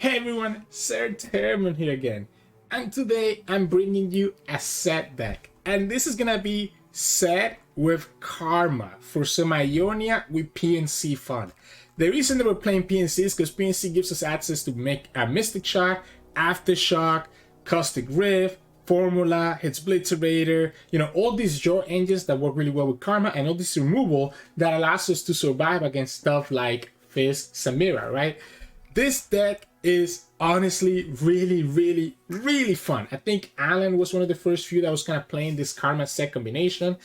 Hey everyone, Sirturmund here again, and today I'm bringing you a Sett deck, and this is gonna be Sett with Karma for some Ionia with PNC fun. The reason that we're playing PNC is because PNC gives us access to make a Mystic Shot, Aftershock, Caustic Rift, Formula, Hits Blitzerator, all these draw engines that work really well with Karma, and all this removal that allows us to survive against stuff like Fizz Samira, right? This deck is honestly really fun. I think Alan was one of the first few that was kind of playing this Karma Sett combination.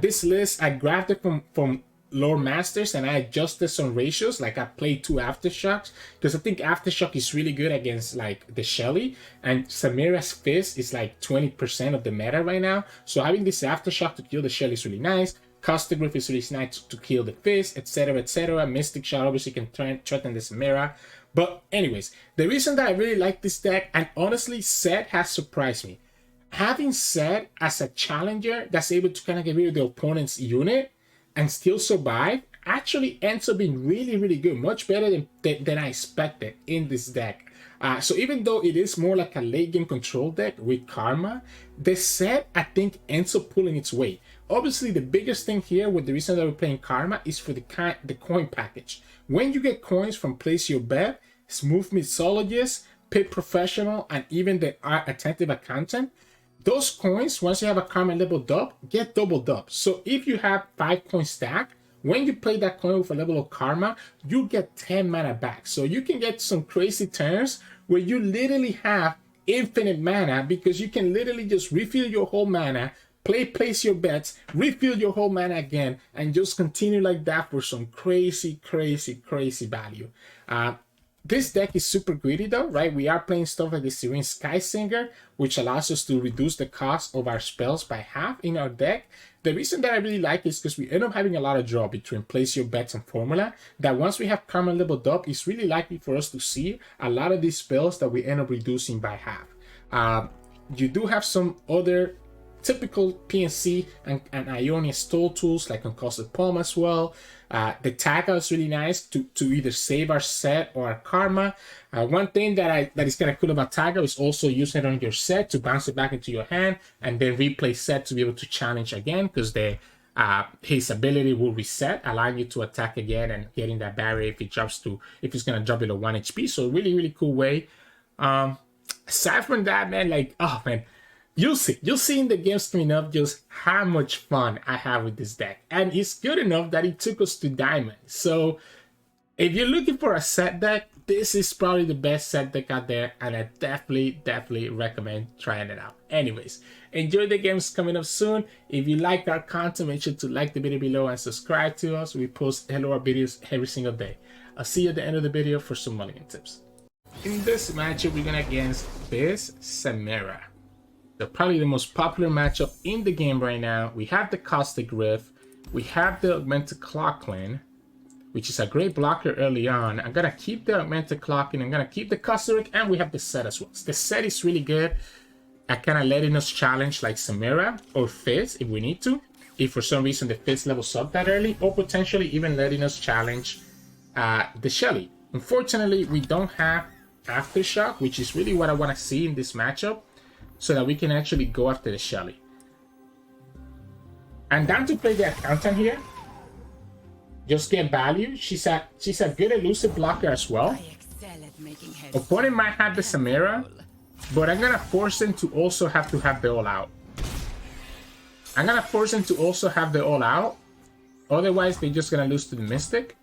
This list, I grabbed it from Lore Masters and I adjusted some ratios. Like I played 2 Aftershocks because I think Aftershock is really good against like the Shelly, and Samira's Fizz is like 20% of the meta right now. So having this Aftershock to kill the Shelly is really nice. Caustic Rift is really nice to kill the Fizz, etc, etc. Mystic Shot obviously can threaten the Samira. But anyways, the reason that I really like this deck, and honestly Sett has surprised me. Having Sett as a challenger that's able to kind of get rid of the opponent's unit and still survive actually ends up being really good, much better than I expected in this deck. So even though it is more like a late game control deck with Karma, the Sett I think ends up pulling its weight. Obviously the biggest thing here with the reason that we're playing Karma is for the coin package. When you get coins from Place Your Bet, Smooth Mixologist, Pit Professional, and even the Attentive Accountant, those coins, once you have a Karma leveled up, get doubled up. So if you have 5 coin stack, when you play that coin with a level of Karma, you get 10 mana back. So you can get some crazy turns where you literally have infinite mana because you can literally just refill your whole mana, place your bets, refill your whole mana again, and just continue like that for some crazy value. This deck is super greedy though, right? We are playing stuff like the Serene Sky Singer, which allows us to reduce the cost of our spells by half in our deck. The reason that I really like is because we end up having a lot of draw between Place Your Bets and Formula, that once we have Karma leveled up, it's really likely for us to see a lot of these spells that we end up reducing by half. You do have some other typical PNC and Ionia stall tools like Concussive Palm as well. The tag out is really nice to either save our Sett or our Karma. One thing that is kind of cool about tag out is also using it on your Sett to bounce it back into your hand and then replay Sett to be able to challenge again, because his ability will reset, allowing you to attack again and getting that barrier if it's gonna drop below 1 HP. So really cool way. Aside from that, man, like, oh man, you'll see in the games coming up just how much fun I have with this deck. And it's good enough that it took us to Diamond. So if you're looking for a Sett deck, this is probably the best Sett deck out there, and I definitely recommend trying it out. Anyways, enjoy the games coming up soon. If you like our content, make sure to like the video below and subscribe to us. We post Hello Art videos every single day. I'll see you at the end of the video for some mulligan tips. In this matchup, we're gonna against Fizz Samira. They're probably the most popular matchup in the game right now. We have the Caustic Rift, we have the Augmented Clockland, which is a great blocker early on. I'm gonna keep the Augmented Clockland, I'm gonna keep the Caustic Rift, and we have the Sett as well. The Sett is really good at kind of letting us challenge like Samira or Fizz if we need to, if for some reason the Fizz levels up that early, or potentially even letting us challenge the Shelly. Unfortunately, we don't have Aftershock, which is really what I want to see in this matchup, so that we can actually go after the Shelly. I'm down to play the Accountant here. Just get value. She's a good elusive blocker as well. Opponent might have the Samira, but I'm gonna force them to also have the All Out. I'm gonna force them to also have the All Out. Otherwise, they're just gonna lose to the Mystic.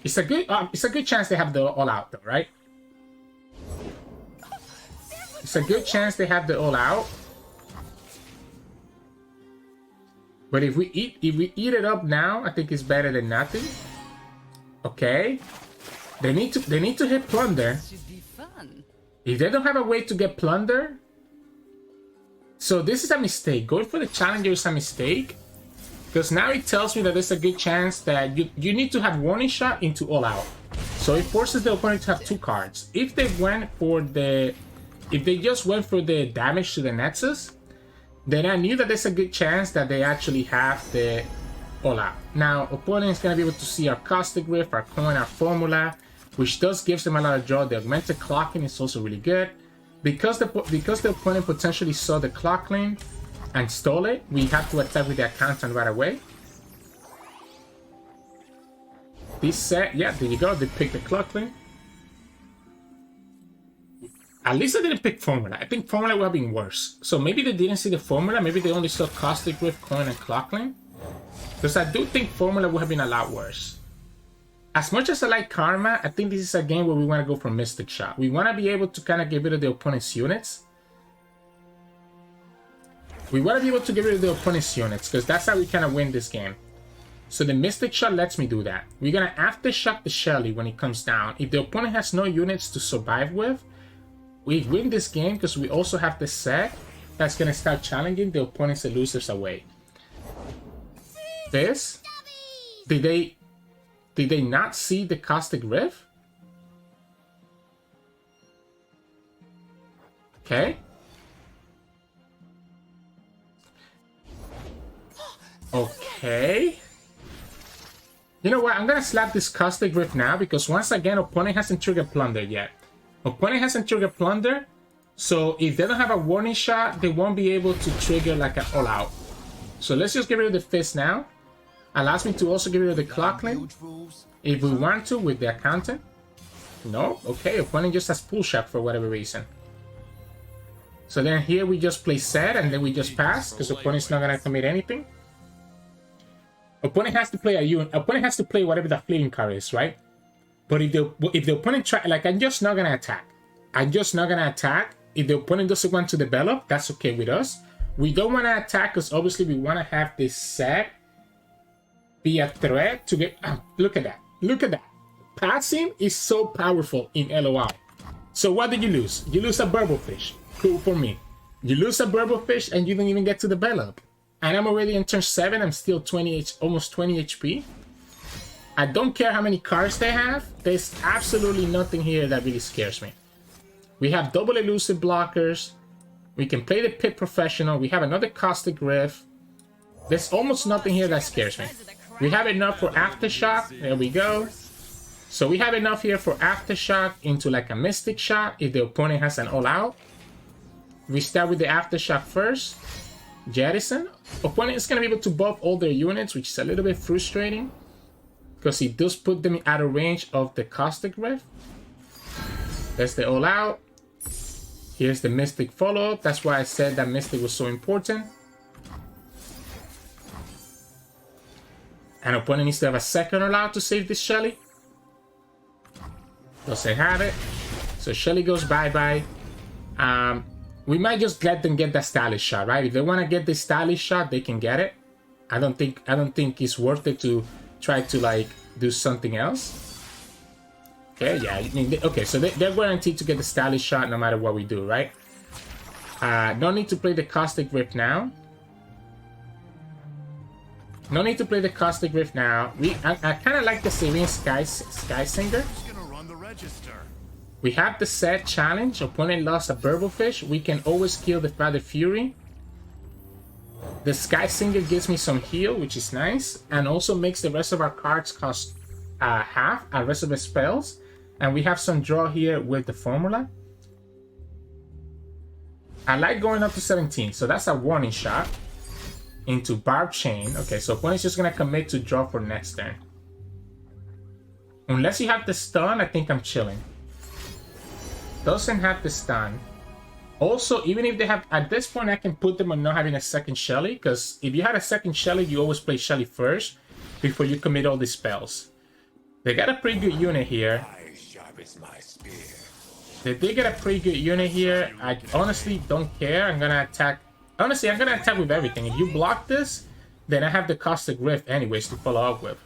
It's a good chance they have the All Out though, right? It's a good chance they have the All Out. But if we eat it up now, I think it's better than nothing. Okay. They need to hit Plunder. If they don't have a way to get Plunder, so this is a mistake. Going for the Challenger is a mistake, because now it tells me that there's a good chance that you need to have Warning Shot into All Out. So it forces the opponent to have 2 cards. If they just went for the damage to the Nexus, then I knew that there's a good chance that they actually have the All Out. Now, opponent is going to be able to see our Caustic Rift, our coin, our Formula, which does gives them a lot of draw. The augmented clocking is also really good. Because the opponent potentially saw the clock lane and stole it, we have to attack with their counter right away. This set, yeah, there you go. They picked the clock lane. At least I didn't pick Formula. I think Formula would have been worse. So maybe they didn't see the Formula. Maybe they only saw Caustic Rift, Coin, and Clock lane. Because I do think Formula would have been a lot worse. As much as I like Karma, I think this is a game where we want to go for Mystic Shot. We want to be able to kind of get rid of the opponent's units. We want to be able to get rid of the opponent's units, because that's how we kind of win this game. So the Mystic Shot lets me do that. We're going to Aftershock the Shelly when it comes down. If the opponent has no units to survive with, we win this game because we also have the set that's going to start challenging the opponent's elusives away. This? Did they not see the Caustic Rift? Okay. Okay. You know what? I'm going to slap this Caustic Rift now because once again, opponent hasn't triggered Plunder yet. Opponent hasn't triggered Plunder, so if they don't have a warning shot, they won't be able to trigger like an all-out. So let's just get rid of the Fizz now. Allows me to also get rid of the clock lane if we want to with their counter. No? Okay, opponent just has pull shot for whatever reason. So then here we just play Sett and then we just pass because opponent's not going to commit anything. Opponent has to play a unit. Opponent has to play whatever the fleeting card is, right? But if the opponent try, like, I'm just not gonna attack. I'm just not gonna attack. If the opponent doesn't want to develop, that's okay with us. We don't want to attack because obviously we want to have this Sett be a threat to get. Look at that! Look at that! Passing is so powerful in LOI. So what did you lose? You lose a Burblefish. Cool for me. You lose a Burblefish and you don't even get to develop. And I'm already in turn 7. I'm still almost 20 HP. I don't care how many cards they have. There's absolutely nothing here that really scares me. We have double elusive blockers. We can play the Pit Professional. We have another Caustic Rift. There's almost nothing here that scares me. We have enough for Aftershock. There we go. So we have enough here for Aftershock into like a Mystic Shot if the opponent has an all-out. We start with the Aftershock first. Jettison. Opponent is going to be able to buff all their units, which is a little bit frustrating. Because he does put them out of range of the Caustic Rift. That's the all-out. Here's the Mystic follow-up. That's why I said that Mystic was so important. And opponent needs to have a second all-out to save this Shelly. Doesn't have it. So Shelly goes bye-bye. We might just let them get that stylish shot, right? If they want to get the stylish shot, they can get it. I don't think it's worth it to try to like do something else. Okay, yeah. I mean, okay, so they're guaranteed to get the stylish shot no matter what we do, right? No need to play the Caustic Rift now. No need to play the Caustic Rift now. I kind of like the Serene Sky Singer. We have the Sett challenge. Opponent lost a Burblefish. We can always kill the Father Fury. The Sky Singer gives me some heal, which is nice, and also makes the rest of our cards cost half, our rest of the spells. And we have some draw here with the formula. I like going up to 17, so that's a warning shot into Barb Chain. Okay, so opponent's just gonna commit to draw for next turn. Unless you have the stun, I think I'm chilling. Doesn't have the stun. Also, even if they have, at this point, I can put them on not having a second Shelly, because if you had a second Shelly, you always play Shelly first before you commit all the spells. They got a pretty good unit here. They did get a pretty good unit here. I honestly don't care. I'm gonna attack. Honestly, I'm gonna attack with everything. If you block this, then I have the Caustic Rift anyways to follow up with.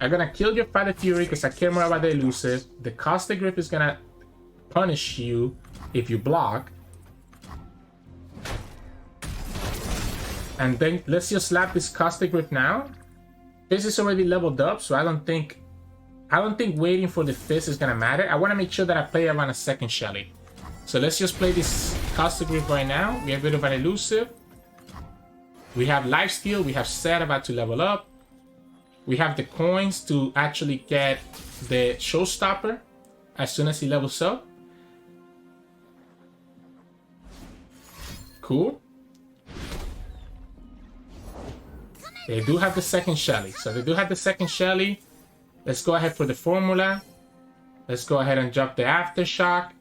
I'm gonna kill your Father Fury because I care more about the elusive. The Caustic Rift is gonna punish you if you block. And then let's just slap this Caustic Rift now. This is already leveled up, so I don't think waiting for the Fizz is gonna matter. I want to make sure that I play around a second Shelly. So let's just play this Caustic Rift right now. We have a bit of an elusive. We have lifesteal. We have Sett about to level up. We have the coins to actually get the showstopper as soon as he levels up. Cool. They do have the second Shelly. So they do have the second Shelly. Let's go ahead for the formula. Let's go ahead and drop the Aftershock.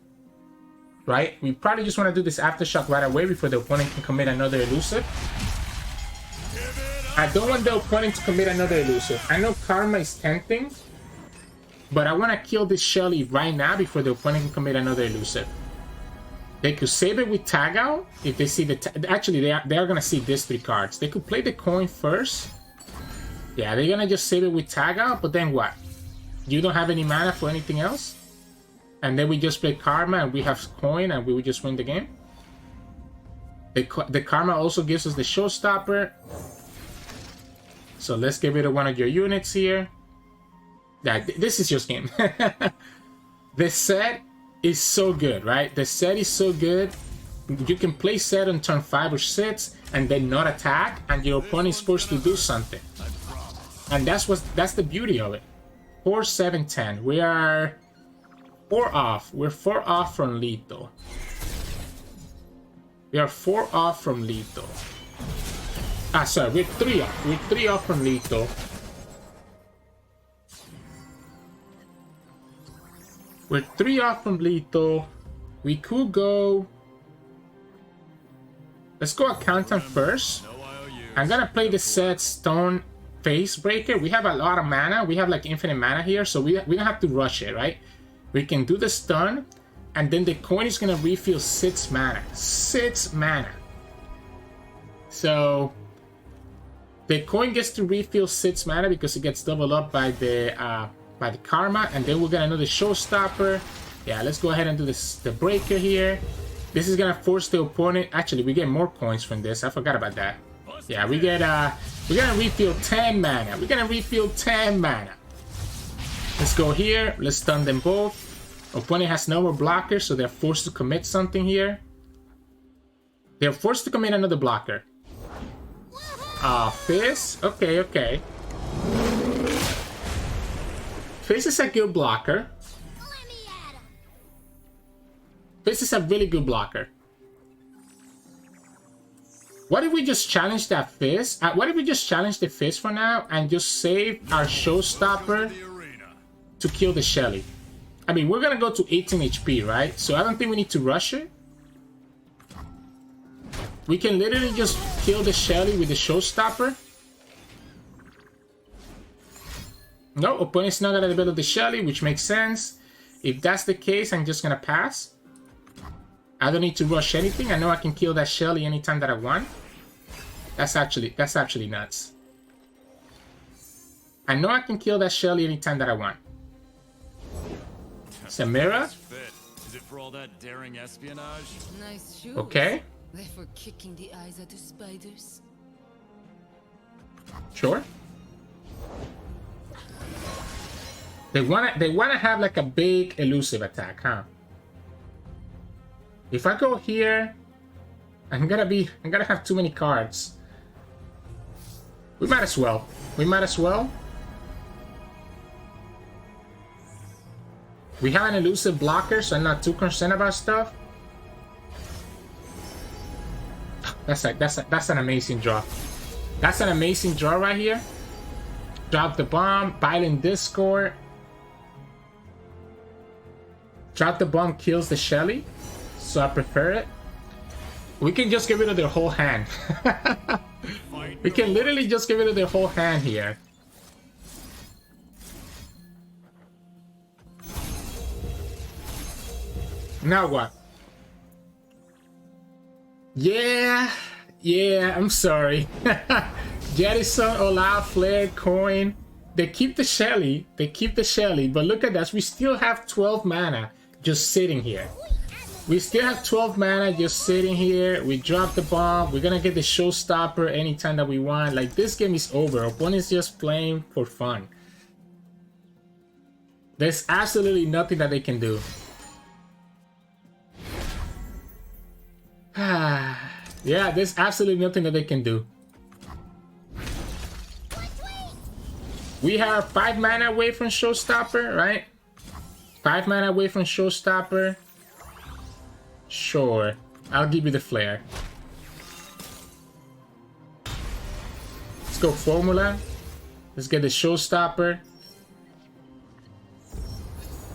Right? We probably just want to do this Aftershock right away before the opponent can commit another elusive. I don't want the opponent to commit another elusive. I know Karma is tempting, but I want to kill this Shelly right now before the opponent can commit another elusive. They could save it with tag out if they see the... Actually, they are going to see these 3 cards. They could play the coin first. Yeah, they're going to just save it with tag out, but then what? You don't have any mana for anything else? And then we just play Karma and we have coin and we would just win the game? The Karma also gives us the showstopper. So let's get rid of one of your units here. Yeah, this is just game. The set is so good, right? The set is so good. You can play set on turn 5 or 6 and then not attack, and your opponent is forced to do something. And that's the beauty of it. 4, 7, 10. We are 4 off. We're 4 off from lethal. We are 4 off from lethal. Ah, sorry, we're 3 off. We're 3 off from lethal. We're 3 off from lethal. We could go... Let's go Accountant first. I'm gonna play the Sett Stone Face Breaker. We have a lot of mana. We have like infinite mana here, so we don't have to rush it, right? We can do the stun, and then the coin is gonna refill 6 mana. 6 mana. So... the coin gets to refill 6 mana because it gets doubled up by the Karma, and then we'll get another showstopper. Yeah, let's go ahead and do the breaker here. This is gonna force the opponent. Actually, we get more coins from this. I forgot about that. Yeah, we're gonna refill 10 mana. We're gonna refill 10 mana. Let's go here. Let's stun them both. Opponent has no more blockers, so they're forced to commit something here. They're forced to commit another blocker. Fizz? Okay. Fizz is a good blocker. Fizz is a really good blocker. What if we just challenge that Fizz? What if we just challenge the Fizz for now and just save our showstopper to kill the Shelly? I mean, we're gonna go to 18 HP, right? So I don't think we need to rush it. We can literally just kill the Shelly with the showstopper. No, opponent's not gonna develop the Shelly, which makes sense. If that's the case, I'm just gonna pass. I don't need to rush anything. I know I can kill that Shelly anytime that I want. That's actually nuts. I know I can kill that Shelly anytime that I want. Samira? Is it for all that daring espionage? Nice shoes. Okay. They're for kicking the eyes out of spiders. Sure. They wanna have like a big elusive attack, huh? If I go here, I'm gonna have too many cards. We might as well. We have an elusive blocker, so I'm not too concerned about stuff. That's an amazing draw. That's an amazing draw right here. Drop the bomb, Violent Discord. Drop the bomb kills the Shelly, so I prefer it. We can just get rid of their whole hand. We can literally just get rid of their whole hand here. Now what? Yeah, I'm sorry. Jettison, Olaf, Flare, Coin. They keep the Shelly, but look at that. We still have 12 mana just sitting here. We still have 12 mana just sitting here. We drop the bomb. We're gonna get the showstopper anytime that we want. Like, this game is over. Opponent's just playing for fun. There's absolutely nothing that they can do. Yeah, there's absolutely nothing that they can do. We are 5 mana away from Showstopper, right? 5 mana away from Showstopper. Sure. I'll give you the flare. Let's go formula. Let's get the Showstopper.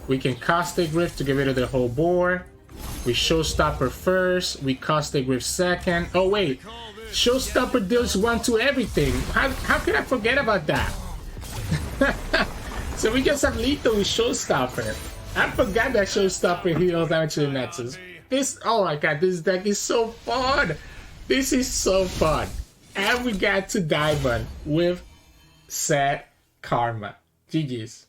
We can Caustic Rift to get rid of the whole board. We Showstopper first. We Caustic Rift second. Oh wait. Showstopper deals 1 to everything. How could I forget about that? So we get some lethal with Showstopper. I forgot that Showstopper heals damage to the Nexus. This, oh my god, this deck is so fun. This is so fun. And we got to Diamond with Sett Karma. GG's.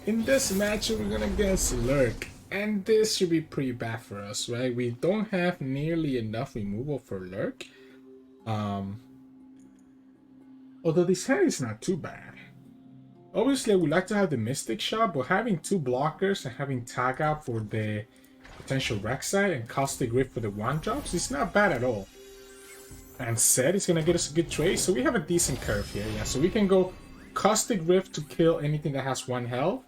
In this match, we're gonna against Lurk. And this should be pretty bad for us, right? We don't have nearly enough removal for Lurk. Although this hand is not too bad. Obviously, I would like to have the Mystic Shot, but having 2 blockers and having Tag Out for the potential Rek'Sai and Caustic Rift for the 1-drops is not bad at all. And Sett is going to get us a good trade, so we have a decent curve here. Yeah, so we can go Caustic Rift to kill anything that has 1 health.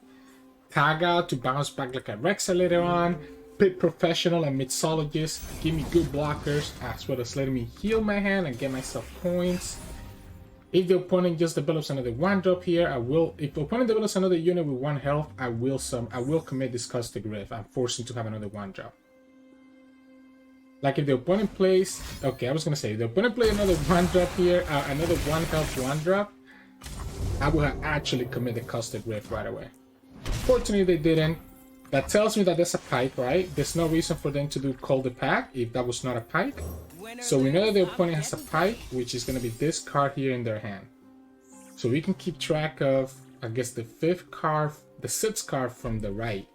Tag Out to bounce back like a Rek'Sai later on. Pit Professional and Mixologist give me good blockers, as well as letting me heal my hand and get myself points. If the opponent just develops another 1-drop here, I will. If the opponent develops another unit with 1 health, I will commit this Caustic Rift. I'm forcing to have another 1-drop. Like if the opponent plays, okay, I was gonna say if the opponent plays another 1-drop here, another 1 health 1-drop, I will actually commit the Caustic Rift right away. Fortunately, they didn't. That tells me that there's a pike, right? There's no reason for them to do Call the Pack if that was not a pike. So we know that the opponent has a pike, which is going to be this card here in their hand. So we can keep track of, I guess, the 5th card, the 6th card from the right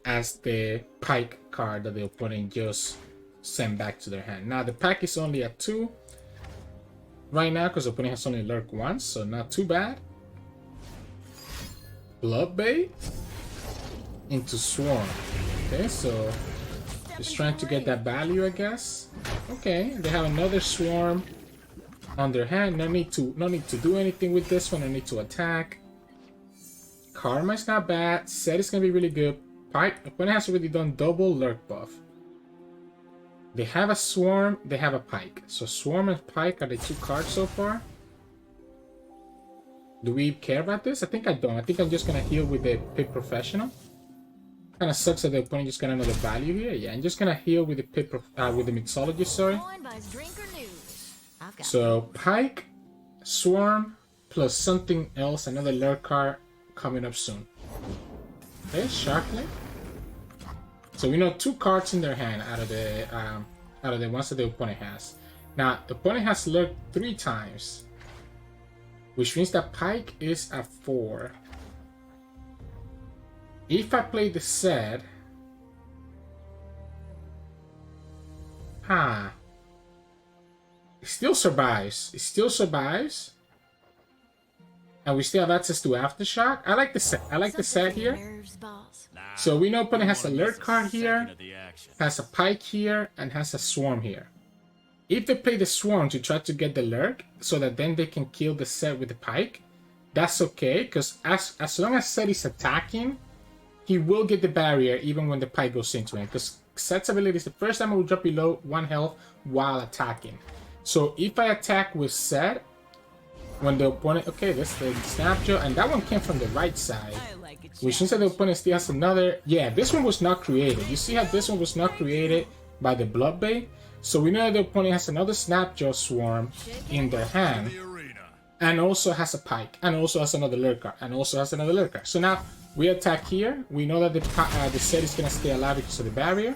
as the pike card that the opponent just sent back to their hand. Now the pack is only at 2 right now because the opponent has only Lurk once, so not too bad. Bloodbait into Swarm. Okay, so just trying to get that value, I guess. Okay, they have another Swarm on their hand. No need to do anything with this one. No need to attack. Karma is not bad. Sett is gonna be really good. Pike, opponent has already done double Lurk buff. They have a Swarm. They have a Pike. So Swarm and Pike are the 2 cards so far. Do we care about this? I think I don't. I think I'm just gonna heal with the Pit Professional. Kind of sucks that the opponent just got another value here. Yeah, I'm just gonna heal with the with the Mixologist. Sorry. So Pike, Swarm, plus something else, another Lurk card coming up soon. Okay, Sharklet. So we know 2 cards in their hand out of the ones that the opponent has. Now the opponent has Lurk 3 times, which means that Pike is at 4. If I play the Sett, it still survives. It still survives, and we still have access to Aftershock. I like the Sett. I like the Sett here. So we know opponent has a Lurk card here, has a Pike here, and has a Swarm here. If they play the Swarm to try to get the Lurk, so that then they can kill the Sett with the Pike, that's okay. Because as long as Sett is attacking, he will get the barrier even when the Pike goes into him, because Sett's ability is the first time it will drop below 1 health while attacking. So if I attack with Sett, when the opponent... Okay, this is the Snapjaw, and that one came from the right side, which means that the opponent still has another... Yeah, this one was not created. You see how this one was not created by the Bloodbait? So we know that the opponent has another Snapjaw Swarm in their hand, and also has a Pike, and also has another Lurk card, and also has another Lurk card. So now we attack here. We know that the Sett is going to stay alive because of the barrier.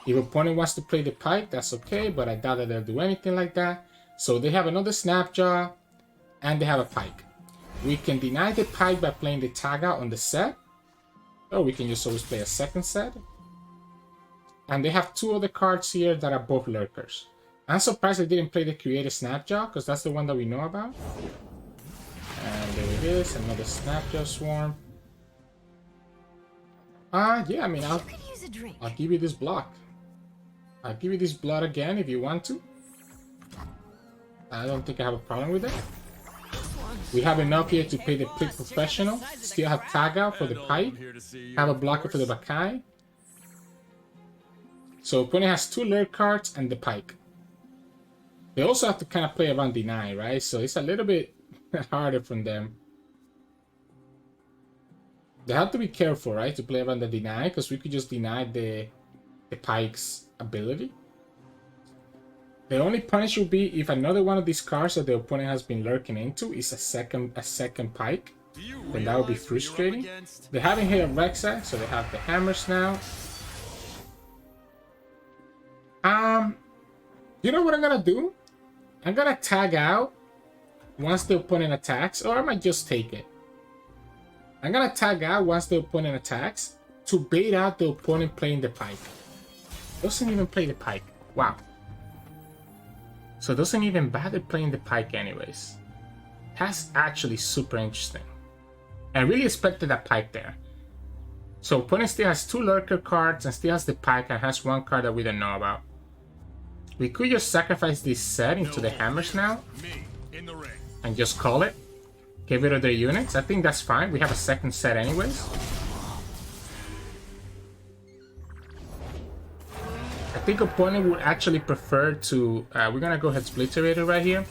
If opponent wants to play the Pike, that's okay, but I doubt that they'll do anything like that. So they have another Snapjaw, and they have a Pike. We can deny the Pike by playing the Tag Out on the Sett, or we can just always play a second Sett. And they have 2 other cards here that are both Lurkers. I'm surprised they didn't play the Creative Snapjaw, because that's the one that we know about. And there it is, another Snapjaw Swarm. Yeah, I mean, I'll give you this block. I'll give you this blood again if you want to. I don't think I have a problem with it. We have enough here to pay the Plick Professional. Still have Tag Out for the Pike. Have a blocker for the Bakai. So opponent has 2 Lurk cards and the Pike. They also have to kind of play around Deny, right? So it's a little bit harder from them. They have to be careful, right? To play around the Deny, because we could just deny the Pike's ability. The only punish will be if another one of these cards that the opponent has been lurking into is a second Pike. Then that would be frustrating. They haven't hit a Rek'Sai, so they have the hammers now. You know what I'm gonna do? I'm gonna tag out once the opponent attacks, or I might just take it. I'm gonna tag out once the opponent attacks to bait out the opponent playing the Pike. Doesn't even play the Pike. Wow. So doesn't even bother playing the Pike anyways. That's actually super interesting. I really expected that Pike there. So opponent still has 2 Lurker cards and still has the Pike and has 1 card that we don't know about. We could just sacrifice this set into the hammers now and just call it. Get rid of their units. I think that's fine. We have a second set anyways. I think opponent would actually prefer to... we're going to go ahead and Splitterator right here.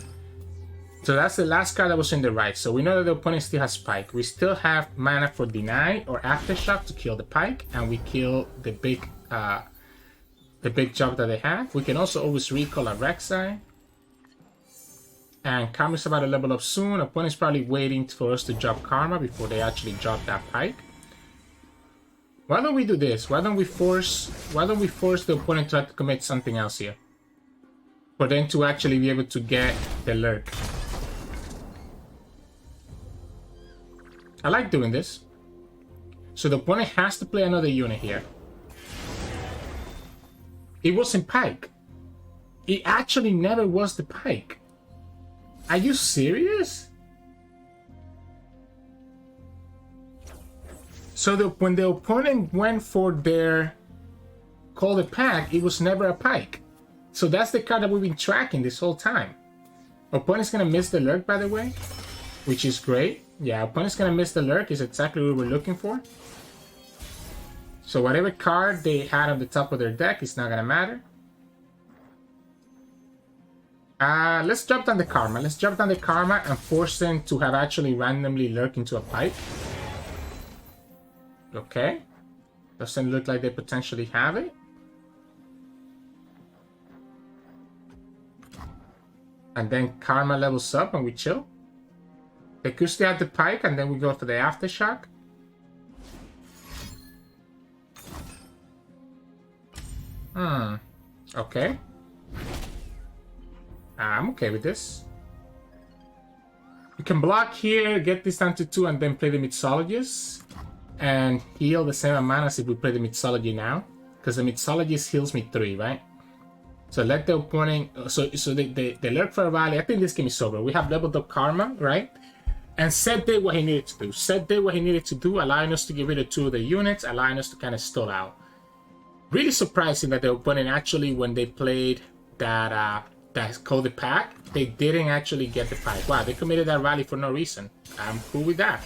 So that's the last card that was in the right. So we know that the opponent still has Pike. We still have mana for Deny or Aftershock to kill the Pike. And we kill the big job that they have. We can also always recall a Rek'Sai. And Karma's about to level up soon. Opponent's probably waiting for us to drop Karma before they actually drop that Pike. Why don't we do this? Why don't we force the opponent to have to commit something else here? For them to actually be able to get the Lurk. I like doing this. So the opponent has to play another unit here. It wasn't Pike. It actually never was the Pike. Are you serious? So when the opponent went for their Call the Pack, it was never a Pike. So that's the card that we've been tracking this whole time. Opponent's gonna miss the Lurk, by the way, which is great. Yeah, opponent's gonna miss the Lurk is exactly what we're looking for. So whatever card they had on the top of their deck is not gonna matter. Let's drop down the Karma. Let's drop down the Karma and force them to have actually randomly Lurk into a Pike. Okay. Doesn't look like they potentially have it. And then Karma levels up and we chill. They could still have the Pike and then we go for the Aftershock. Okay. I'm okay with this. We can block here, get this down to 2 and then play the Mixologist. And heal the same amount as if we play the Mixology now. Because the Mixologist heals me 3, right? So let the opponent... So they lurk for a rally. I think this game is over. We have leveled up Karma, right? And Sett did what he needed to do. Sett did what he needed to do, allowing us to get rid of 2 of the units, allowing us to kind of stall out. Really surprising that the opponent actually, when they played that Call the Pack, they didn't actually get the Pike. Wow, they committed that rally for no reason. I'm cool with that.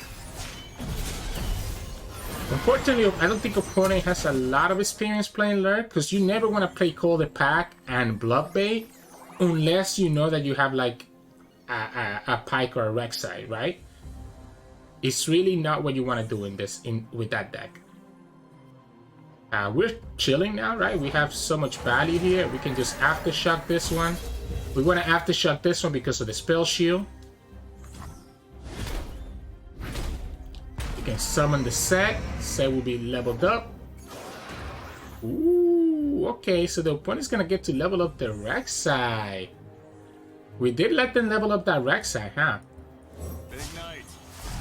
Unfortunately, I don't think opponent has a lot of experience playing Lurk, because you never want to play Call the Pack and Bloodbait unless you know that you have like a Pike or a Rek'Sai, right? It's really not what you want to do with that deck. We're chilling now, right? We have so much value here. We can just Aftershock this one. We want to Aftershock this one because of the Spell Shield. We can summon the Sett. Sett will be leveled up. Ooh, okay. So the opponent's going to get to level up the Rek'Sai. We did let them level up that Rek'Sai, huh?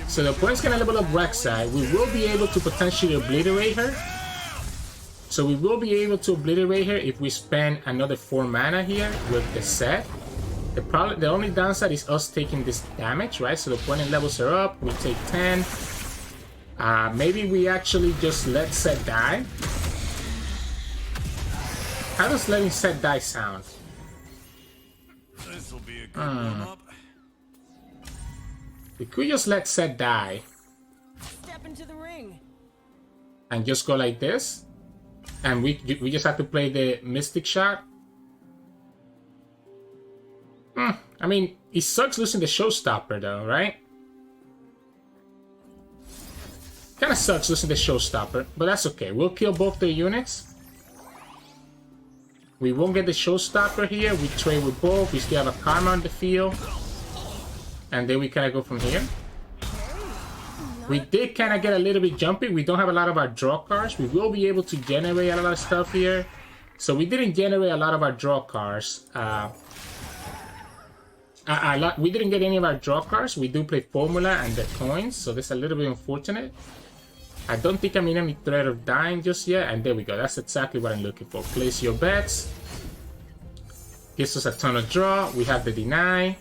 So the opponent's going to level up Rek'Sai. We will be able to potentially obliterate her. So we will be able to obliterate her if we spend another 4 mana here with the Sett. The only downside is us taking this damage, right? So the opponent levels her up, we take 10. Maybe we actually just let Sett die. How does letting Sett die sound? This will be a good warm-up. We could just let Sett die. Step into the ring. And just go like this. And we just have to play the Mystic Shot. I mean, it sucks losing the Showstopper though, right? Kinda sucks losing the Showstopper, but that's okay. We'll kill both their units. We won't get the Showstopper here. We trade with both. We still have a Karma on the field. And then we kinda go from here. We did kinda get a little bit jumpy. We don't have a lot of our draw cards. We will be able to generate a lot of stuff here. So we didn't generate a lot of our draw cards. We didn't get any of our draw cards. We do play Formula and the coins, so that's a little bit unfortunate. I don't think I'm in any threat of dying just yet, and there we go. That's exactly what I'm looking for. Place your bets. Gives us a ton of draw. We have the deny.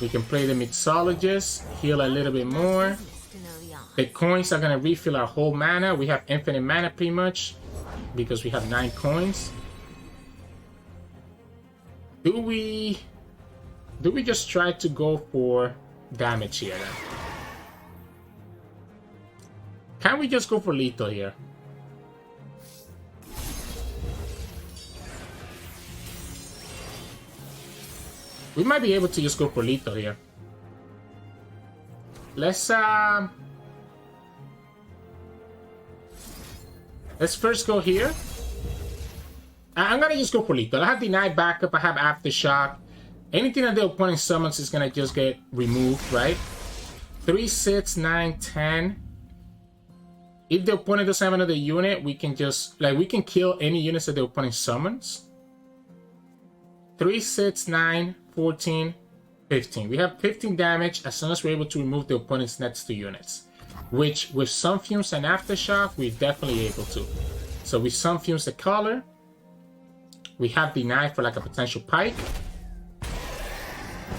We can play the Mixologist, heal a little bit more. The coins are gonna refill our whole mana. We have infinite mana pretty much, because we have 9 coins. Do we just try to go for damage here then? Can we just go for lethal here? We might be able to just go for lethal here. Let's first go here. I'm gonna just go for lethal. I have deny backup, I have aftershock. Anything that the opponent summons is gonna just get removed, right? 3, 6, 9, 10. If the opponent doesn't have another unit, we can just, like, we can kill any units that the opponent summons. 3, 6, 9, 14, 15. We have 15 damage as soon as we're able to remove the opponent's next 2 units. Which, with Sun Fumes and Aftershock, we're definitely able to. So we Sun Fumes the color. We have deny for like a potential pike.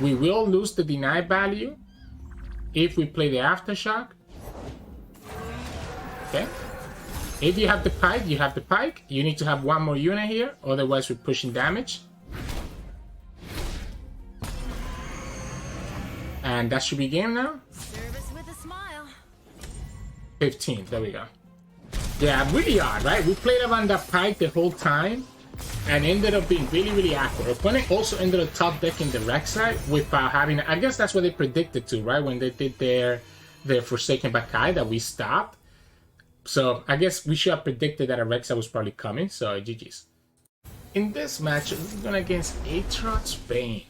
We will lose the deny value if we play the Aftershock. Okay. If you have the pike, you have the pike. You need to have 1 more unit here, otherwise we're pushing damage. And that should be game now. Service with a smile. 15, there we go. Yeah, really odd, right? We played around that pike the whole time and ended up being really, really accurate. Opponent also ended up top decking the Rek'Sai without having, I guess that's what they predicted to, right? When they did their Forsaken Bakai that we stopped. So I guess we should have predicted that a Rek'Sai was probably coming, so GG's. In this match, we're going against Aatrox Vayne.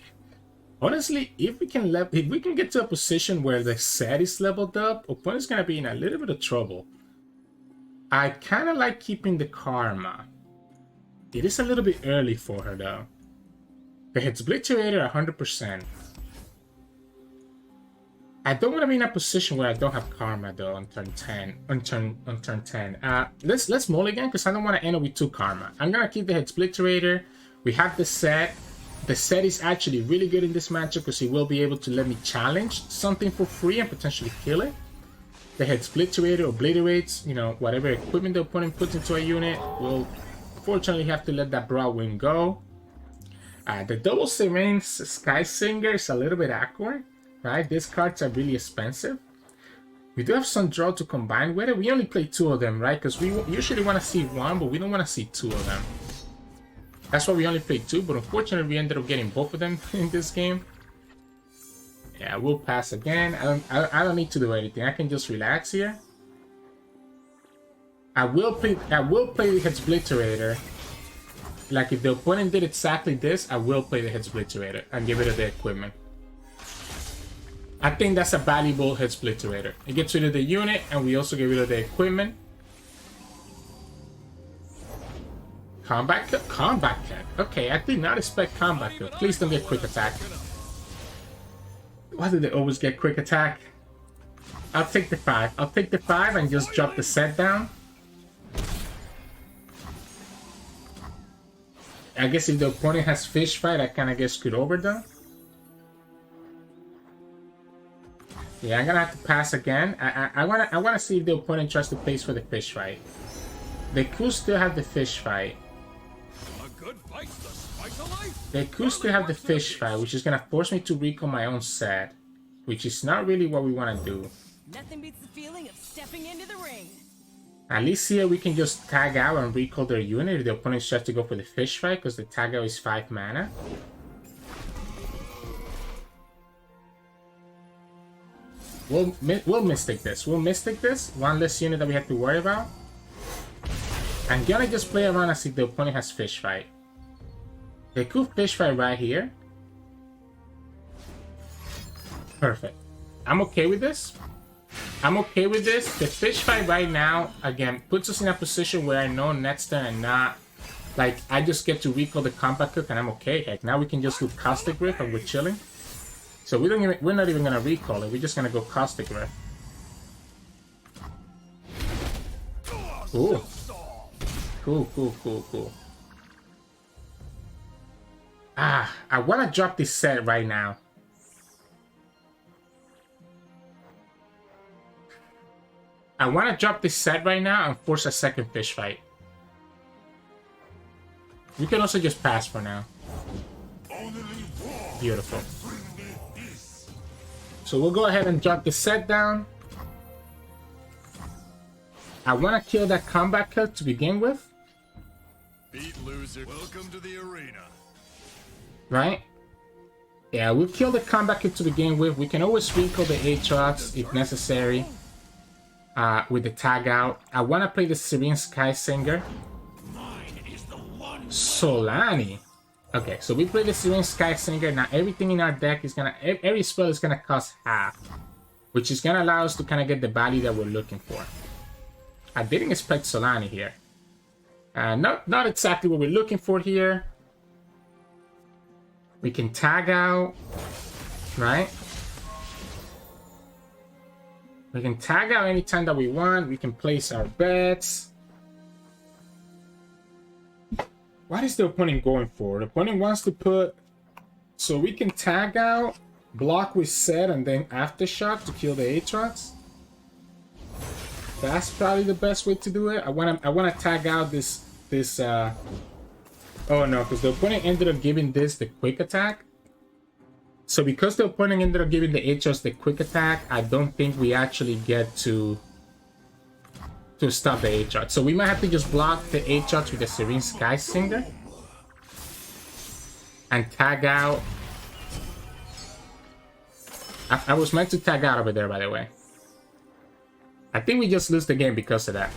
Honestly, if we can get to a position where the Sett is leveled up, opponent's going to be in a little bit of trouble. I kind of like keeping the Karma. It is a little bit early for her though. The Hexobliterator 100%. I don't want to be in a position where I don't have Karma though on turn 10. On turn 10. Let's mulligan because I don't want to end up with 2 Karma. I'm gonna keep the Hexobliterator. We have the Sett. The Sett is actually really good in this matchup because he will be able to let me challenge something for free and potentially kill it. The Hexobliterator obliterates, you know, whatever equipment the opponent puts into a unit. We'll fortunately have to let that Broadwind go. The double Serene Sky Singer is a little bit awkward, right? These cards are really expensive. We do have some draw to combine with it. We only play 2 of them, right? Because we usually want to see 1, but we don't want to see 2 of them. That's why we only played 2, but unfortunately we ended up getting both of them in this game. Yeah, we'll pass again. I don't need to do anything. I can just relax here. I will play the Hexobliterator. Like if the opponent did exactly this, I will play the Hexobliterator and get rid of the equipment. I think that's a valuable Hexobliterator. It gets rid of the unit and we also get rid of the equipment. Combat Kill? Combat Kill. Okay, I did not expect Combat Kill. Please don't get Quick Attack. Why do they always get Quick Attack? I'll take the 5. I'll take the 5 and just drop the Sett down. I guess if the opponent has Fish Fight, I kind of get screwed over though. Yeah, I'm gonna have to pass again. I wanna see if the opponent tries to place for the Fish Fight. They could still have the Fish Fight. They could still have the Fish Fight, which is gonna force me to recall my own Sett. which is not really what we want to do. Nothing beats the feeling of stepping into the ring. At least here we can just tag out and recall their unit if the opponent tries to go for the fish fight, because the tag out is 5 mana. We'll Mystic this. We'll Mystic this. One less unit that we have to worry about. I'm gonna just play around and see if the opponent has fish fight. They could fish fight right here. Perfect. I'm okay with this. I'm okay with this. The fish fight right now, again, puts us in a position where I know next turn and not... Like, I just get to recall the combat cook and I'm okay. Heck, now we can just do Caustic Rift and we're chilling. So we're not even gonna recall it. We're just gonna go Caustic Rift. Cool. Cool. Ah, I wanna drop this set right now. I wanna drop this set right now and force a second fish fight. We can also just pass for now. Beautiful. So we'll go ahead and drop the set down. I want to kill that combat cut to begin with. Beat loser. Welcome to the arena. Right? Yeah, we'll kill the combat cut to begin with. We can always recall the Aatrox if necessary. With the tag out. I want to play the Serene Sky Singer. Solani. Okay, so we play the Serene Sky Singer. Now everything in our deck is gonna... Every spell is gonna cost half. Which is gonna allow us to kind of get the value that we're looking for. I didn't expect Solani here. Not exactly what we're looking for here. We can tag out. Right? We can tag out anytime that we want. We can place our bets. What is the opponent going for? The opponent wants to put... So we can tag out, block with Sett, and then Aftershock to kill the Aatrox. That's probably the best way to do it. I wanna tag out this oh no, because the opponent ended up giving this the quick attack. So because the opponent ended up giving the Aatrox the quick attack, I don't think we actually get to stop the Aatrox. So we might have to just block the Aatrox with the Serene Sky Singer. And tag out. I was meant to tag out over there, by the way. I think we just lose the game because of that.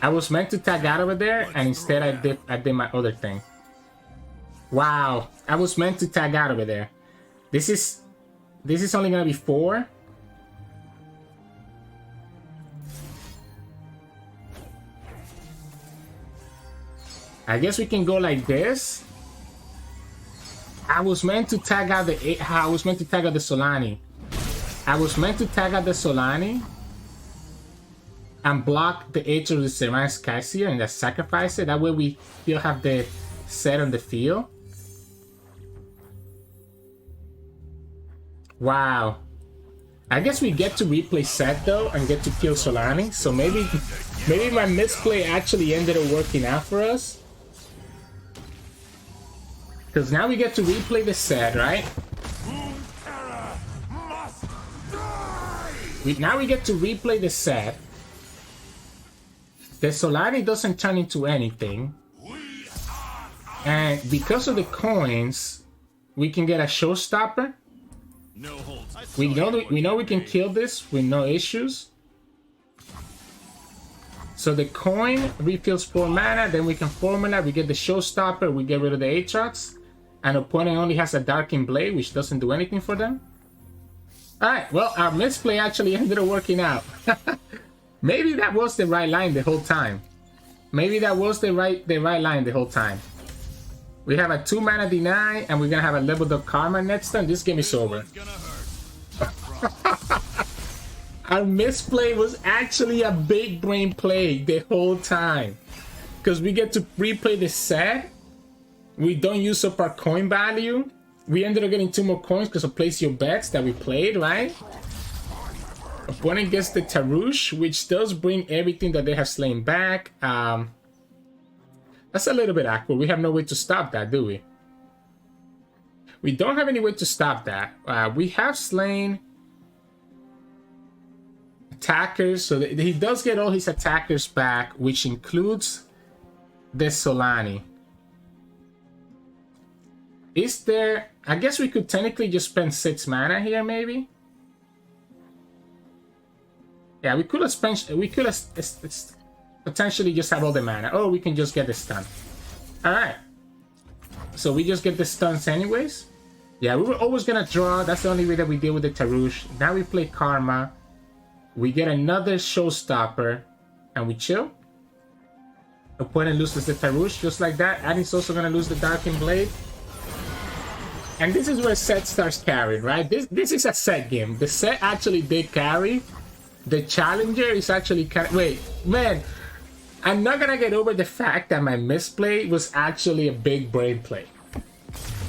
I was meant to tag out over there, and instead I did my other thing. Wow. I was meant to tag out over there. This is only gonna be 4. I guess we can go like this. I was meant to tag out the Solani. I was meant to tag out the Solani and block the Aatrox of the Serene Sky Singer and just sacrifice it. That way we still have the set on the field. Wow. I guess we get to replay Sett though and get to kill Solani. So maybe my misplay actually ended up working out for us. Because now we get to replay the Sett, right? Now we get to replay the Sett. The Solani doesn't turn into anything. And because of the coins, we can get a showstopper. No holds. We know we can kill this with no issues. So the coin refills 4 mana, then we can formula, we get the showstopper, we get rid of the Aatrox. And opponent only has a Darkened Blade, which doesn't do anything for them. Alright, well, our misplay actually ended up working out. Maybe that was the right line the whole time. Maybe that was the right line the whole time. We have a 2 mana deny, and we're gonna have a leveled up Karma next turn. This game is over. Our misplay was actually a big brain play the whole time. Because we get to replay the Sett. We don't use up our coin value. We ended up getting 2 more coins because of place your bets that we played, right? Opponent gets the Tarouche, which does bring everything that they have slain back. That's a little bit awkward. We have no way to stop that, do we? We don't have any way to stop that. We have slain attackers. So he does get all his attackers back, which includes the Solani. Is there... I guess we could technically just spend 6 mana here, maybe? Yeah, we could have spent... We could have potentially just have all the mana. Oh, we can just get the stun. Alright. So we just get the stuns anyways. Yeah, we were always gonna draw. That's the only way that we deal with the Tarouche. Now we play Karma. We get another showstopper. And we chill. Opponent loses the Tarouche just like that. And he's also gonna lose the Darkened Blade. And this is where Sett starts carrying, right? This is a Sett game. The Sett actually did carry. The Challenger is actually kind of... Wait, man. I'm not gonna get over the fact that my misplay was actually a big brain play.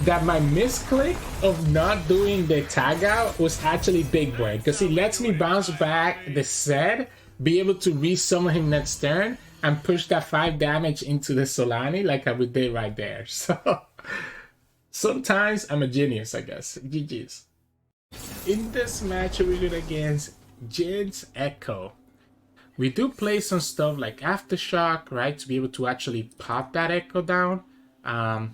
That my misclick of not doing the tag out was actually big brain. Because he lets me bounce back the Sett, be able to resummon him next turn, and push that 5 damage into the Solani like I would did right there. So... Sometimes I'm a genius, I guess. GG's. In this match, we're good against Jinx Ekko. We do play some stuff like Aftershock, right? To be able to actually pop that Ekko down. I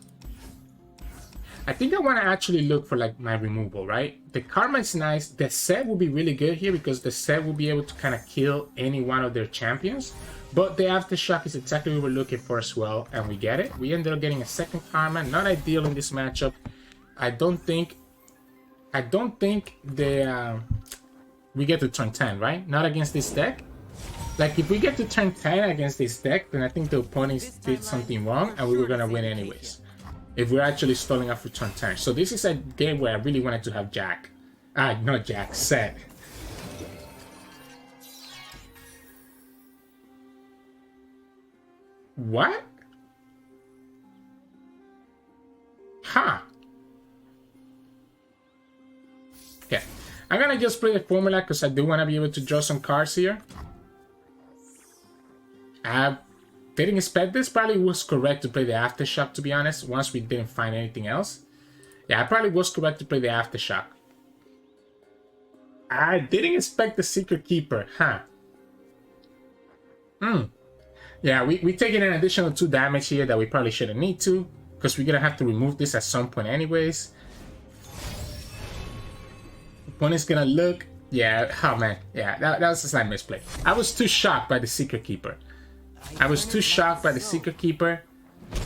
think I want to actually look for like my removal, right? The Karma is nice. The Sett will be really good here because the Sett will be able to kind of kill any one of their champions. But the Aftershock is exactly what we're looking for as well, and we get it. We ended up getting a second Karma. Not ideal in this matchup. I don't think we get to turn 10, right? Not against this deck. Like, if we get to turn 10 against this deck, then I think the opponent did something wrong, and we were gonna win anyways. If we're actually stalling up for turn 10. So this is a game where I really wanted to have Jack. Not Jack, Sett. What? Huh. Okay. I'm gonna just play the formula because I do want to be able to draw some cards here. Didn't expect this. Probably was correct to play the Aftershock, to be honest, once we didn't find anything else. Yeah, I probably was correct to play the Aftershock. I didn't expect the Secret Keeper, huh? Yeah, we taking an additional 2 damage here that we probably shouldn't need to, because we're gonna have to remove this at some point anyways. Opponent's gonna look. Yeah, oh man, yeah, that was a slight misplay. I was too shocked by the Secret Keeper. I was too shocked by the Secret Keeper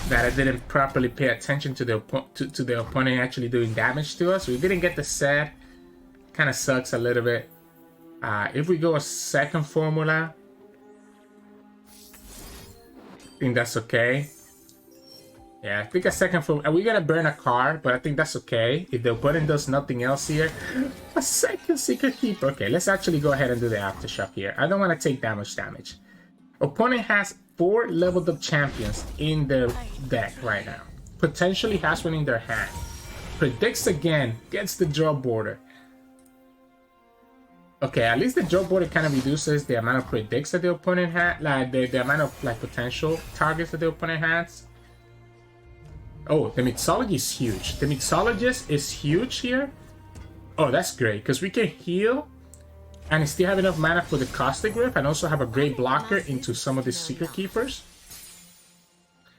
that I didn't properly pay attention to the opponent actually doing damage to us. We didn't get the Sett. Kind of sucks a little bit. If we go a second formula, I think that's okay. Yeah, I think a second formula. We're gonna burn a card, but I think that's okay. If the opponent does nothing else here, a second Secret Keeper. Okay, let's actually go ahead and do the Aftershock here. I don't want to take damage. Opponent has 4 leveled up champions in their deck right now. Potentially has one in their hand. Predicts again, gets the draw border. Okay, at least the draw border kind of reduces the amount of predicts that the opponent had, like the amount of like potential targets that the opponent has. Oh, the Mixologist is huge. The Mixologist is huge here. Oh, that's great, because we can heal and still have enough mana for the Caustic Grip, and also have a great blocker into some of the Secret Keepers.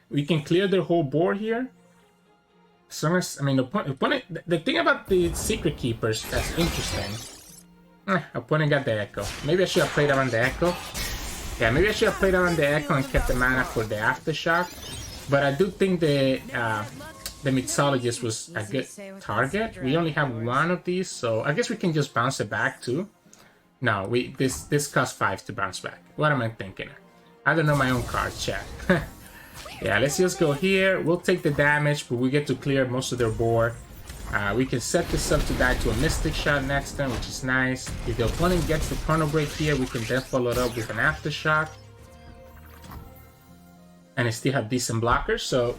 We can clear their whole board here. As long as, I mean, opponent, the thing about the Secret Keepers that's interesting. Opponent got the Ekko. Maybe I should have played around the Ekko. Yeah, maybe I should have played around the Ekko and kept the mana for the Aftershock. But I do think the Mixologist was a good target. We only have 1 of these, so I guess we can just bounce it back too. No, this costs 5 to bounce back. What am I thinking? I don't know my own cards, chat. Yeah, let's just go here. We'll take the damage, but we get to clear most of their board. We can set this up to die to a Mystic Shot next turn, which is nice. If the opponent gets the Chrono Break here, we can then follow it up with an Aftershock. And I still have decent blockers, so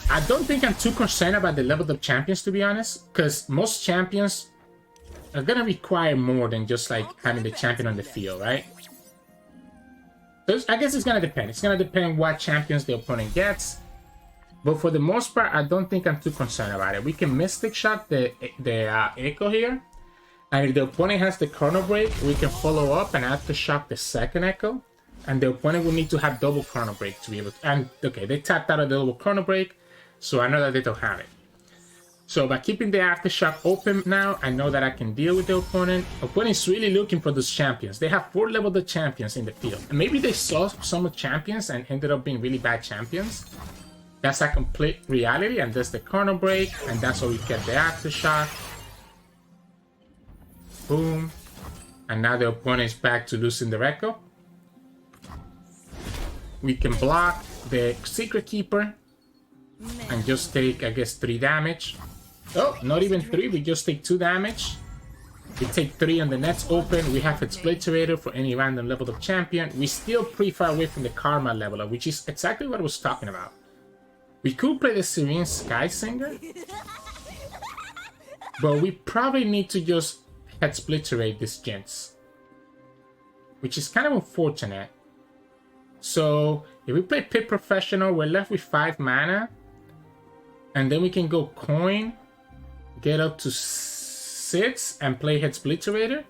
I don't think I'm too concerned about the leveled up champions, to be honest, because most champions are gonna require more than just like having the champion on the field, right? So I guess it's gonna depend. It's gonna depend what champions the opponent gets. But for the most part, I don't think I'm too concerned about it. We can Mystic Shot the Ekko here. And if the opponent has the Chrono Break, we can follow up and aftershock the second Ekko. And the opponent will need to have double Chrono Break to be able to... And, okay, they tapped out of the double Chrono Break, so I know that they don't have it. So by keeping the aftershock open now, I know that I can deal with the opponent. Opponent is really looking for those champions. They have 4 leveled up champions in the field. And maybe they saw some champions and ended up being really bad champions. That's a complete reality, and that's the Chrono Break, and that's how we get the aftershock. Boom. And now the opponent is back to losing the Ekko. We can block the Secret Keeper and just take, I guess, 3 damage. Oh, not even 3, we just take 2 damage. We take 3 on the next open. We have its Obliterator for any random level up champion. We still pretty far away from the Karma level up, which is exactly what I was talking about. We could play the Serene Sky Singer, but we probably need to just head Splitterate this Jinx, which is kind of unfortunate. So if we play Pit Professional, we're left with 5 mana, and then we can go Coin, get up to 6, and play Head Splitterator.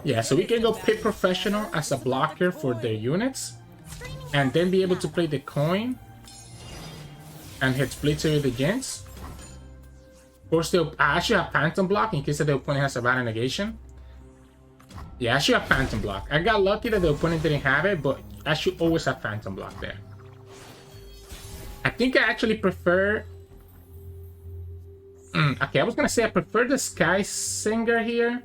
Yeah, so we can go Pit Professional as a blocker for their units, and then be able to play the Coin and Head Splitter the Jinx. Of course, I should have Phantom Block in case that the opponent has a Battle Negation. Yeah, I should have Phantom Block. I got lucky that the opponent didn't have it, but I should always have Phantom Block there. I think I actually prefer... okay, I was gonna say I prefer the Sky Singer here.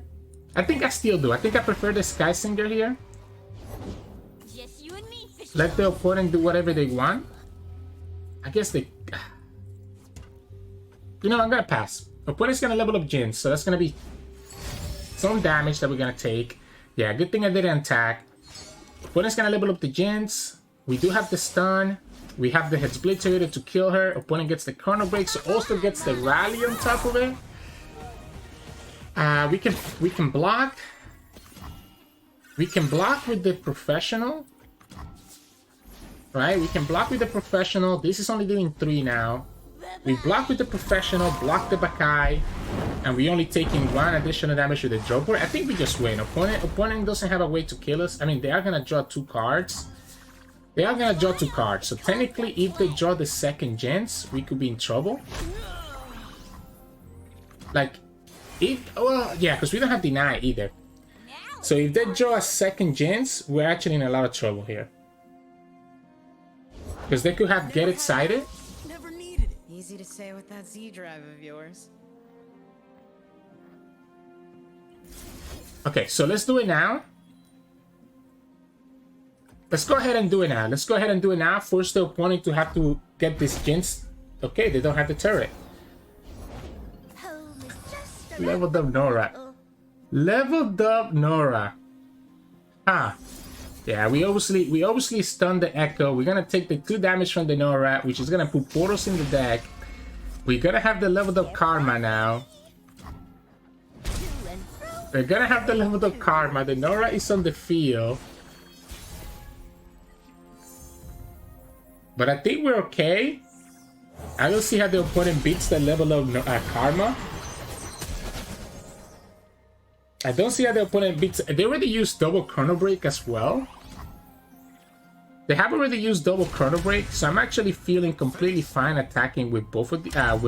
I think I still do. I think I prefer the Sky Singer here. Just you and me. Let the opponent do whatever they want. I guess they... You know, I'm gonna pass. Opponent's gonna level up Jinx, so that's gonna be some damage that we're gonna take. Yeah, good thing I didn't attack. Opponent's gonna level up the Jinx. We do have the stun. We have the Head Splitter to kill her. Opponent gets the Chrono Break, so also gets the Rally on top of it. We can block. We can block with the Professional. Right, we can block with the Professional. This is only doing 3 now. We block with the Professional, block the Bakai, and we only taking 1 additional damage with the Joker. I think we just win. Opponent doesn't have a way to kill us. I mean, they are gonna draw 2 cards. They are gonna draw 2 cards. So technically, if they draw the second Jinx, we could be in trouble. Like, well, yeah, because we don't have Deny either. So if they draw a second Jinx, we're actually in a lot of trouble here. Because they could have Get Excited. Never needed it. Easy to say with that Z drive of yours. Okay, so let's do it now. Let's go ahead and do it now. Let's go ahead and do it now. Force the opponent to have to get this Jinx. Okay, they don't have the turret. Leveled up Nora. Leveled up Nora. Ah. Yeah, we obviously stunned the Ekko. We're gonna take the 2 damage from the Nora, which is gonna put portals in the deck. We're gonna have the leveled up Karma now. We're gonna have the leveled up Karma. The Nora is on the field. But I think we're okay. I don't see how the opponent beats the level of Karma. I don't see how the opponent beats... They already used double Chrono Break as well. They have already used double Chrono Break, so I'm actually feeling completely fine attacking with both of the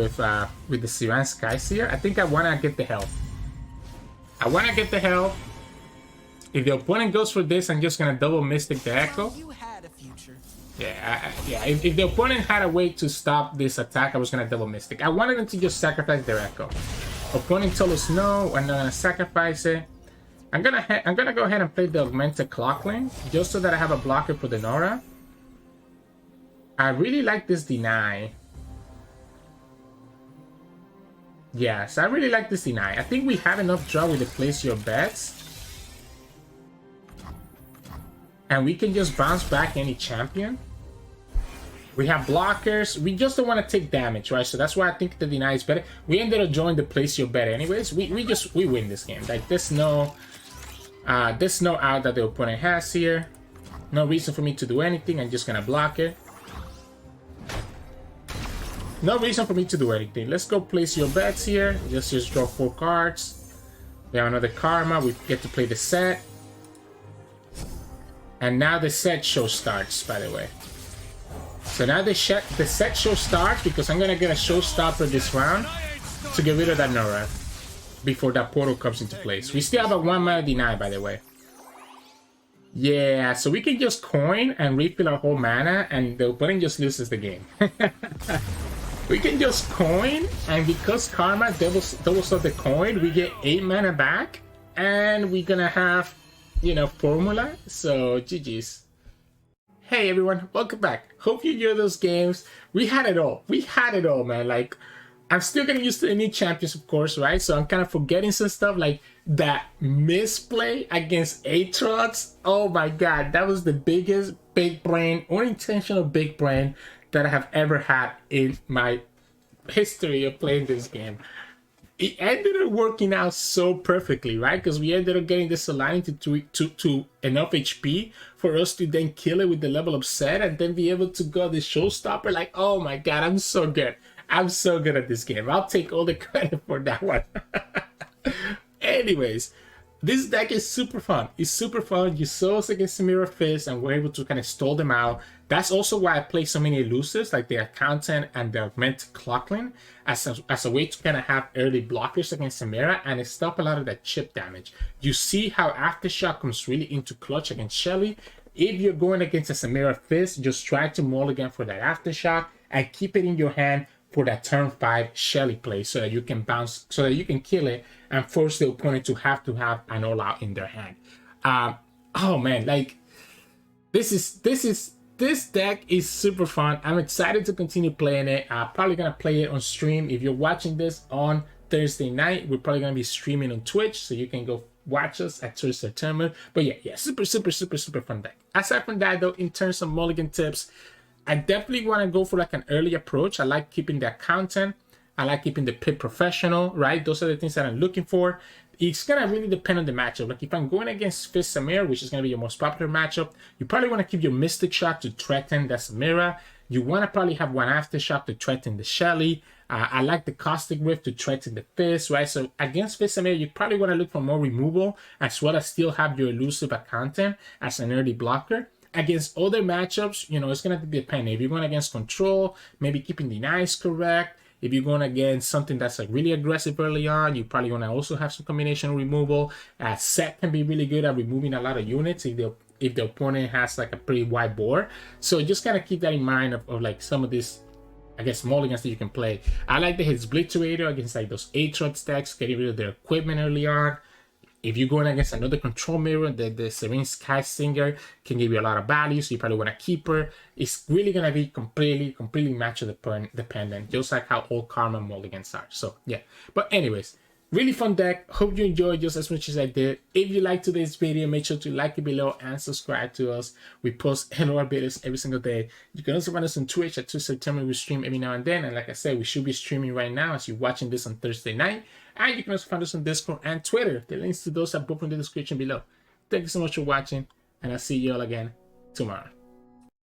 with the Serene Sky Seer. I think I wanna get the health. I wanna get the health. If the opponent goes for this, I'm just gonna double Mystic the Ekko. You had a future. Yeah, yeah. If the opponent had a way to stop this attack, I was gonna double Mystic. I wanted them to just sacrifice their Ekko. Opponent told us no, I'm not gonna sacrifice it. I'm gonna go ahead and play the Augmented Clockling just so that I have a blocker for the Nora. I really like this Deny. Yes, I really like this Deny. I think we have enough draw with the Place Your Bets. And we can just bounce back any champion. We have blockers. We just don't want to take damage, right? So that's why I think the Deny is better. We ended up joining the Place Your Bet anyways. We win this game. Like there's no out that the opponent has here. No reason for me to do anything. I'm just gonna block it. No reason for me to do anything. Let's go Place Your Bets here. Just draw 4 cards. We have another Karma. We get to play the Sett. And now the Sett show starts, by the way. So now the Sett show starts because I'm going to get a showstopper this round to get rid of that Nora before that portal comes into place. We still have a 1 mana deny, by the way. Yeah, so we can just coin and refill our whole mana and the opponent just loses the game. We can just coin, and because Karma doubles up the coin, we get 8 mana back, and we're gonna have, you know, formula. So GG's. Hey everyone, welcome back. Hope you enjoy those games. We had it all. We had it all, man. Like, I'm still getting used to the new champions, of course, right? So I'm kind of forgetting some stuff, like that misplay against Aatrox. Oh my god, that was the biggest big brain, unintentional big brain that I have ever had in my history of playing this game. It ended up working out so perfectly, right? Because we ended up getting this aligning to enough HP for us to then kill it with the level of Sett and then be able to go the showstopper. Like, oh my god, I'm so good. I'm so good at this game. I'll take all the credit for that one. Anyways, this deck is super fun. It's super fun. You saw us against Samira Fizz and we're able to kind of stall them out. That's also why I play so many elusives like the Accountant and the Augmented Clockling as a way to kind of have early blockers against Samira and stop a lot of that chip damage. You see how Aftershock comes really into clutch against Shelly. If you're going against a Samira Fizz, just try to mulligan for that Aftershock and keep it in your hand for that turn 5 Shelly play so that you can bounce, so that you can kill it and force the opponent to have an all out in their hand. Oh man, like this deck is super fun. I'm excited to continue playing it. I'm probably gonna play it on stream. If you're watching this on Thursday night, we're probably gonna be streaming on Twitch, so you can go watch us at Sirturmund. But yeah, super fun deck. Aside from that though, in terms of mulligan tips, I definitely want to go for like an early approach. I like keeping the Accountant. I like keeping the Pit Professional, right? Those are the things that I'm looking for. It's going to really depend on the matchup. Like if I'm going against Fizz Samira, which is going to be your most popular matchup, you probably want to keep your Mystic Shot to threaten the Samira. You want to probably have one Aftershock to threaten the Shelly. I like the Caustic Rift to threaten the Fizz, right? So against Fizz Samira, you probably want to look for more removal as well as still have your elusive Accountant as an early blocker. Against other matchups, you know, it's going to depend. If you're going against Control, maybe keeping denies correct. If you're going against something that's like really aggressive early on, you probably want to also have some combination removal. Sett can be really good at removing a lot of units if the opponent has like a pretty wide board. So just kind of keep that in mind of like some of these, I guess, mulligans that you can play. I like the Hits Obliterator against like those Aatrox decks, getting rid of their equipment early on. If you're going against another control mirror, the Serene Sky Singer can give you a lot of value, so you probably want to keep her. It's really going to be completely matchup dependent, just like all Karma mulligans are. So, yeah. But anyways, really fun deck. Hope you enjoyed just as much as I did. If you liked today's video, make sure to like it below and subscribe to us. We post LOR videos every single day. You can also find us on Twitch at Sirturmund. We stream every now and then. And like I said, we should be streaming right now as you're watching this on Thursday night. And you can also find us on Discord and Twitter. The links to those are both in the description below. Thank you so much for watching, and I'll see you all again tomorrow.